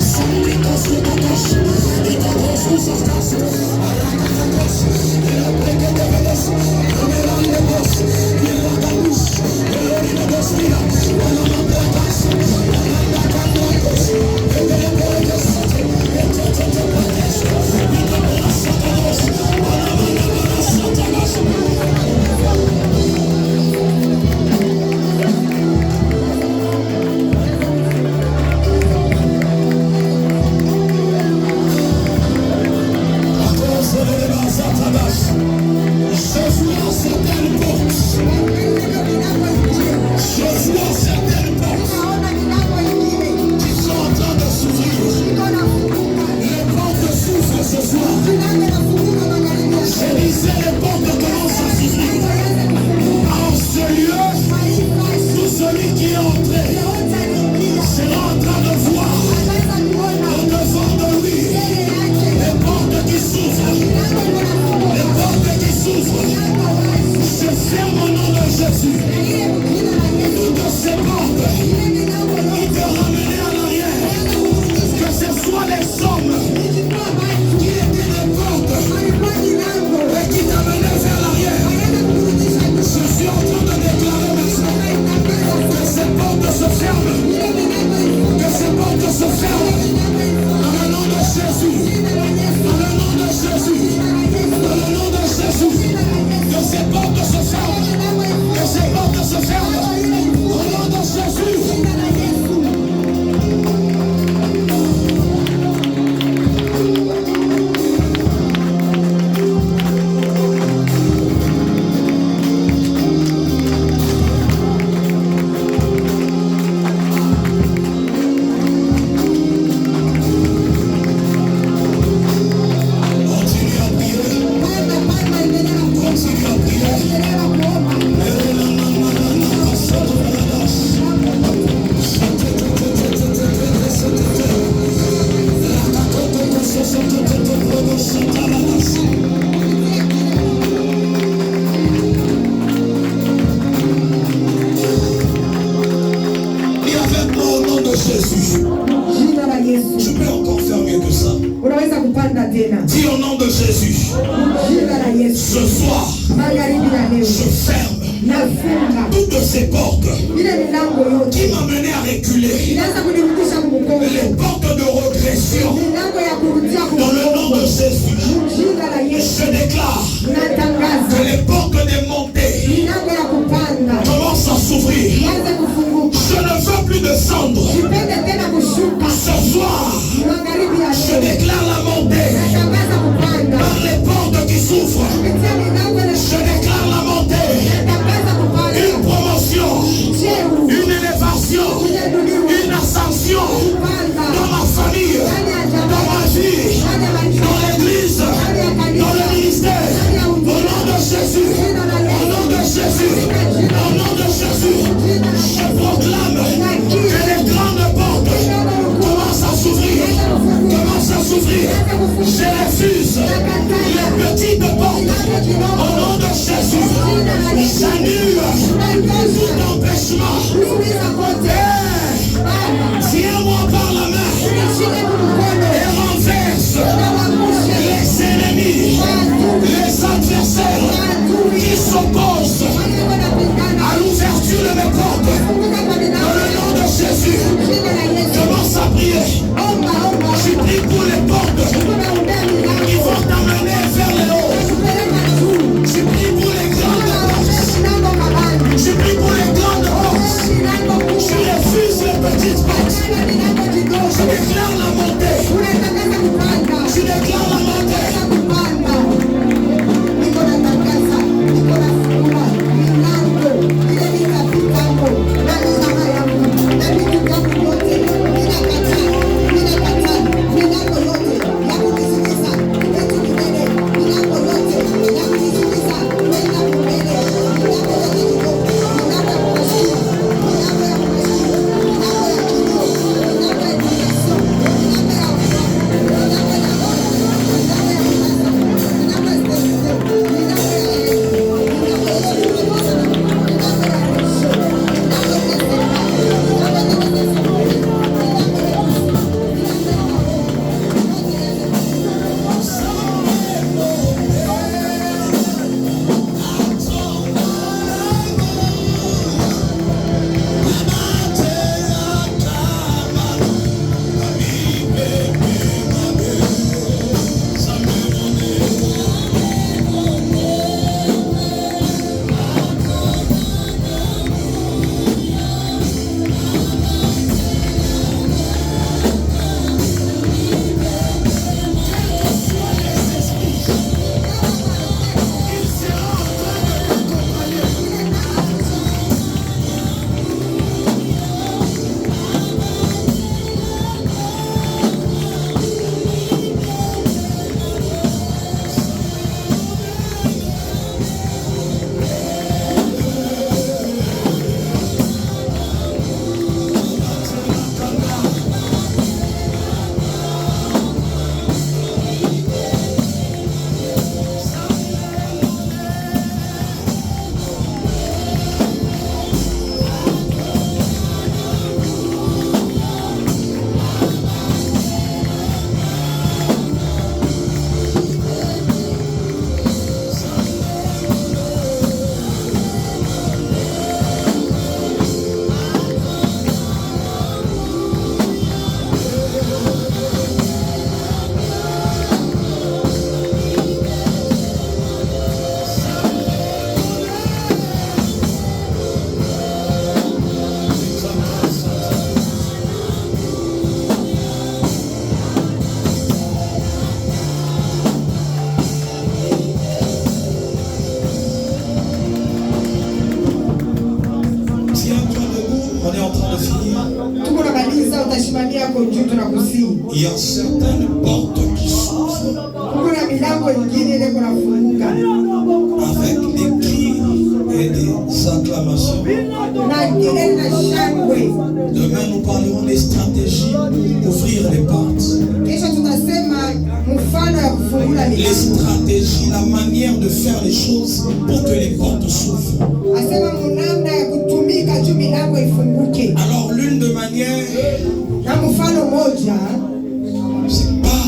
Dis au nom de Jésus. Ce soir, je ferme toute ces portes ile milango yote qui m'a mené à reculer, inaanza kunirudisha kumkongo, les portes de régression, milango ya kurudia dans le nom de Jésus, jina la Yesu je déclare natangaza que les portes de montée milango ya kupanda commencent à s'ouvrir. ianze kufunguka. Je ne veux plus descendre. Sipende tena kushuka. Ce soir, Magharibi ya je leo déclare la montée natangaza kupanda par les portes qui s'ouvrent. kupitia milango ya Je déclare la montée, natangaza kupanda une promotion, cheo une élévation, une ascension kupanda dans ma famille, dans ma vie, ndani ya maisha dans l'église, dans le ministère. Au nom de Jésus, au nom de Jésus, au nom de Jésus, je proclame que les grandes portes commencent à s'ouvrir, commencent à s'ouvrir. Je refuse les petites portes. Au nom de Jésus, j'annule tout empêchement. Tiens-moi par la main et renverse les ennemis, les adversaires qui s'opposent à l'ouverture de mes portes. Dans le nom de Jésus, commence à prier. Je prie pour les portes qui vont t'amener vers le haut. Je prie pour les grandes portes. Je prie pour les grandes portes. Je refuse les petites portes. Je déclare la montée. Je déclare la montée. Il y a certaines portes qui s'ouvrent avec des cris et des acclamations. Demain, nous parlerons des stratégies pour ouvrir les portes. Les stratégies, la manière de faire les choses pour que les portes s'ouvrent. Alors, l'une des manières, c'est par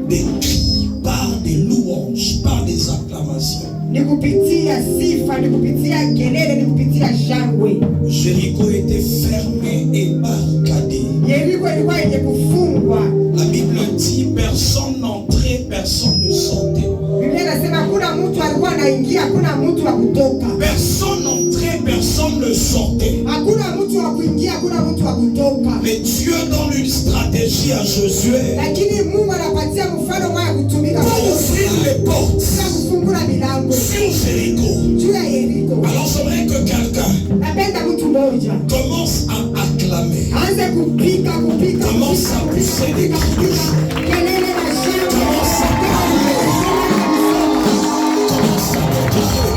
des cris, par des louanges, par des acclamations. ni kupitia sifa, ni kupitia kelele, ni kupitia shangwe. Jéricho était fermé et barricadé. Yeriko ilikuwa yenye kufungwa. La Bible dit personne n'entrait, personne ne sortait. Biblia inasema hakuna mtu alikuwa anaingia, hakuna mtu wa kutoka. Personne n'entrait, personne ne sortait. Hakuna mtu wa kuingia, hakuna mtu wa kutoka. Mais Dieu donne une stratégie à Josué. Lakini Mungu anapatia mfano wa kutumika pour ouvrir les portes kufungua milango sur Jéricho. Juu ya Yeriko. Alors j'aimerais que quelqu'un napenda mtu mmoja commence à acclamer. Anze kupika. Commence à pousser des cris. Kelele na shangwe. Commence à parler. Commence à adorer.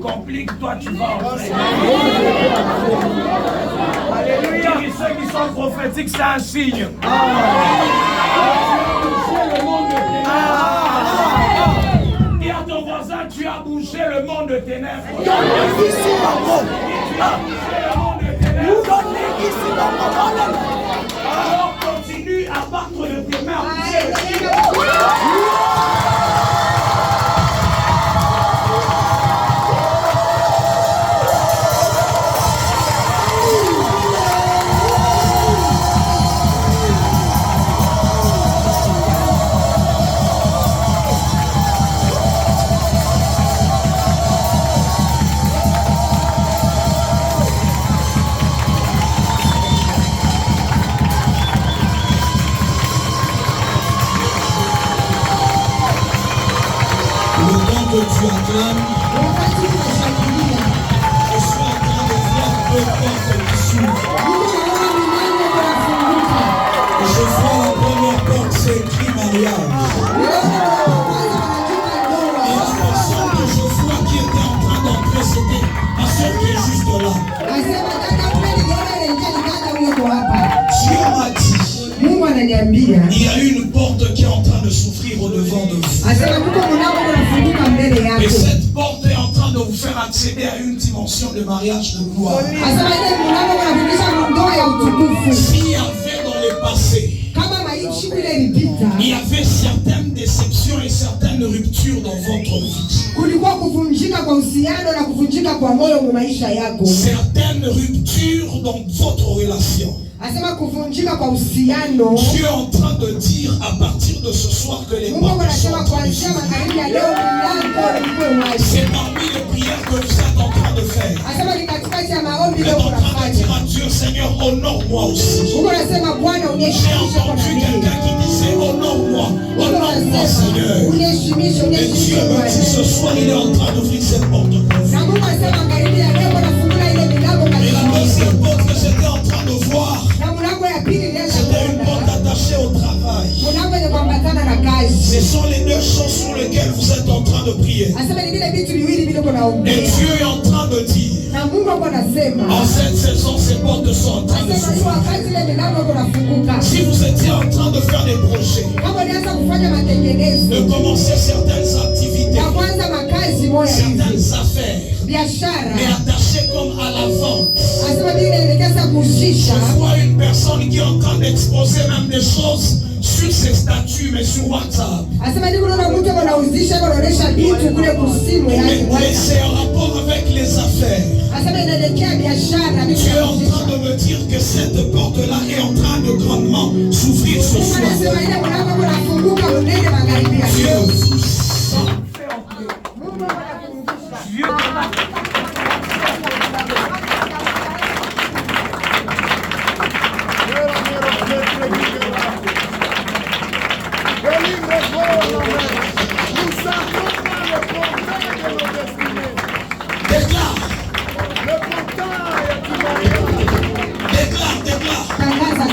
complique, toi tu vas entrer. Alléluia. Ceux qui sont prophétiques, c'est un signe. Dis à ton voisin, tu as bougé le monde de ténèbres. Tu as bougé le monde de ténèbres. Alors continue à battre de tes mains. Que tu acclames, je suis en train de voir deux portes qui s'ouvrent. Je vois la première porte, c'est écrit mariage. Et la personne que je vois qui était en train d'entrer, c'était ma soeur qui est de vous. Asema kuko mlango unafunguka mbele Et yako. cette porte est en train de vous faire accéder à une dimension de mariage de gloire. Asema ile mlango unafikisha ndoa ya utukufu. S'il y avait dans le passé, Kama maisha ile ilipita, il y avait certaines déceptions et certaines ruptures dans votre vie. kulikuwa kuvunjika kwa uhusiano na kuvunjika kwa moyo mu maisha yako. Certaines ruptures dans votre relation. Asema kuvunjika kwa uhusiano. Dieu est en train de dire à partir de ce soir que les Mungu portes sont anasema en train de kuanzia s'ouvrir. magharibi ya leo mlango uko wazi. C'est parmi les prières que vous êtes en train de faire. Asema ni katikati ya maombi Vous êtes leo en train de unafanya. dire à Dieu, Seigneur, honore-moi aussi. Mungu anasema Bwana J'ai uniheshimishe kwa entendu nabii. quelqu'un qui disait, honore-moi, Mungu honore-moi, anasema Seigneur. uniheshimishe, Et uniheshimishe Dieu me Bwana. dit ce soir, il est en train d'ouvrir cette porte pour vous. Na Mungu anasema magharibi ya leo anafungua ile milango Et la katikati. deuxième porte que j'étais en train de voir, Na mlango ya pili c'était une porte attachée au travail. mlango yenye kuambatana na kazi. Ce sont les deux choses sur lesquelles vous êtes en train de prier. Asema ni vile vitu viwili vile Et kunaombea. Dieu est en train de dire, Na Mungu hapo anasema en cette saison, ces portes sont en train de asema s'ouvrir. kwa wakati ile milango kunafunguka. Si vous étiez en train de faire des projets, Kama ulianza kufanya matengenezo de commencer certaines activités, ya kwanza makazi moja hivi. certaines affaires, Biashara. mais attachées comme à la vente. Asema Biblia inaelekeza kuhusisha. Je vois une personne qui est en train d'exposer même des choses sur ses statuts, mais sur WhatsApp. Asema ndio unaona mtu anauzisha anaonesha vitu kule kusimu yake. Mais c'est en rapport avec les affaires. Asema inaelekea biashara. Dieu est en train de me dire que cette porte-là est en train de grandement s'ouvrir ce Mungu soir. anasema ile mlango unafunguka unende magharibi ya Dieu leo. vous sent. Mungu anakufungusha. Dieu te l'a Déclare, Tangaza.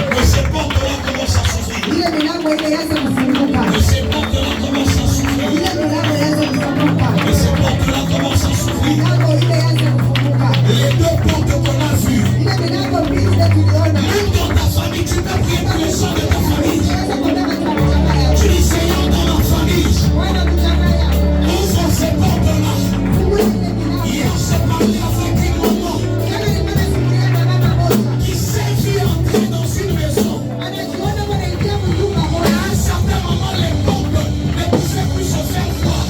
que ces portes-là commencent à s'ouvrir. Ile milango ile ianze kufunguka. Que ces portes-là commencent à s'ouvrir. Ile milango ianze kufunguka. Que ces portes-là commencent à s'ouvrir. Milango ile ianze kufunguka. Les deux portes qu'on a vues. Ile milango mbili ile tuliona. Même dans ta famille, tu peux prier pour les gens de ta famille. Unaweza kuomba kwa mchanga yako. Tu dis, Seigneur, dans ma famille, Bwana mchanga yako. ouvre ces portes-là. Fungua ile milango. Hier, j'ai parlé avec une maman Kama nilikuwa nasimulia na mama moja. qui s'est vue entrer dans une maison. Anajiona wanaingia mjumba À moja. un certain moment, les portes ne pouvaient plus se faire voir.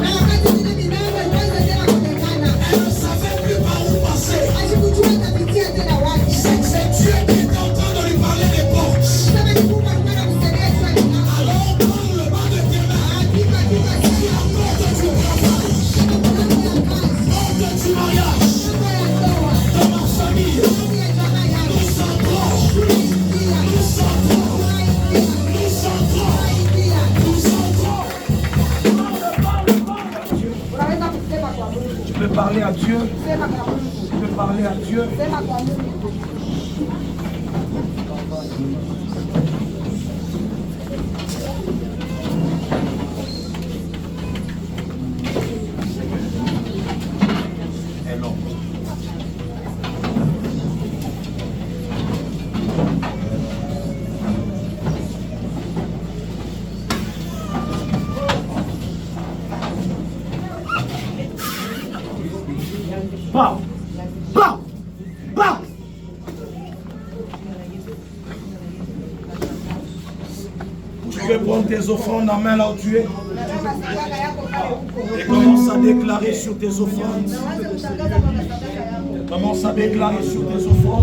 Na wakati ile milango ilianza tena kuonekana. Elle ne savait plus par où passer. Asikujua atapitia tena wapi. C'est Dieu qui était en train de lui parler des portes. Kama ni Mungu alikuwa anakusemea juu ya milango. Alors, prends le bas de tes mains. Piga simu. Porte du travail, Milango ya kazi. porte du mariage, Milango ya ndoa. de ma famille. Milango ya jamaa yako. Nous entrons, Tunaingia. nous entrons, Tunaingia. nous entrons, Tunaingia. nous entrons. Unaweza kusema kwa Mungu. Tu peux parler à Dieu. Sema kwa Mungu. Tu peux parler à Dieu. Sema kwa Mungu. Hello. Bah. Bah. Bah. Tu peux prendre tes offrandes en main là où tu es Unabeba sadaka yako pale huko. et commence à déclarer sur tes offrandes. Uanze kutangaza kwa sadaka yako. Commence à déclarer sur tes offrandes.